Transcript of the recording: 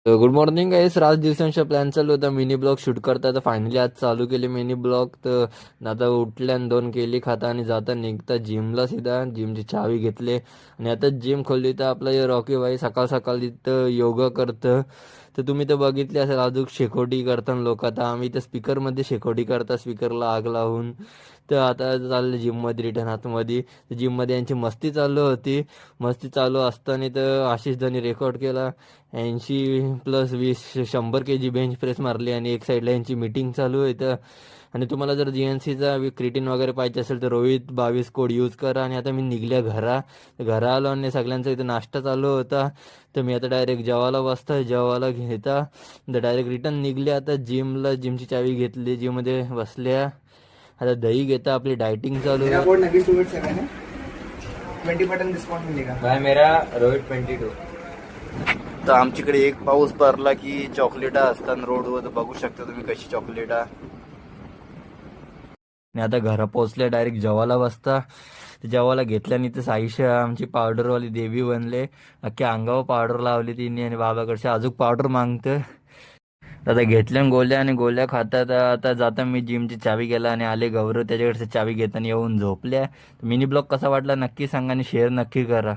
Good morning गाईस. राज दिवसांचा plan चालू होता मिनी ब्लॉग शूट करता, तर फायनली आज चालू केले मिनी ब्लॉग. तर आता उठल्यान दोन केली खाता आणि जाता निघता जिमला. सीधा जिमची चावी घेतले आणि आता जिम खोलली. तर आपला हे रॉकी भाई सकाळ सकाळ तिथं योगा करतं. तर तुम्ही तर बघितले असेल, अजून शेकोटी करताना लोक. आता आम्ही तर स्पीकरमध्ये शेकोटी करता, स्पीकरला आग लावून. तर आता चाललं जिममध्ये रिटर्न आतमध्ये. तर जिममध्ये यांची मस्ती चालू होती. मस्ती चालू असताना तर आशिष दानी रेकॉर्ड केला 80+20 100 kg बेंच प्रेस मारली आणि एक साईडला यांची मीटिंग चालू आहे. तर आणि तुम्हाला जर GNCचा क्रिटीन वगैरे पाहिजे असेल तर रोहित 22 कोड यूज करा. आणि आता मी निघल्या घरा आलो आणि सगळ्यांचा इथं नाश्ता चालू होता. तर मी आता डायरेक्ट जेवायला बसता, जेवायला घेता तर डायरेक्ट रिटर्न निघले. आता जिमची चावी घेतली, जिममध्ये बसल्या. आता दही घेता, आपली डायटिंग चालू मेरा आहे. कोड नबी टू 20% डिस्काउंट मिलेगा भाई मेरा रोहित 22। तर आमच्याकडे एक पाऊस पडला की चॉकलेटा असतात रोडवर. तर बघू शकता तुम्ही कशी चॉकलेटा. आणि आता घरा पोचल्या, डायरेक्ट जेवायला बसता. तर जेवायला घेतल्याने तर साईशा आमची पावडरवाली देवी बनले. अख्ख्या अंगावर पावडर लावली तिने आणि बाबाकडच्या अजून पावडर मागतं. आता घेतल्या गोल्या आणि गोल्या खातात. आता जाता मी जिमची चावी गेला आणि आले गौरव त्याच्याकडचे चावी घेताना येऊन झोपल्या. मिनी ब्लॉग कसा वाटला नक्की सांगा आणि शेअर नक्की करा.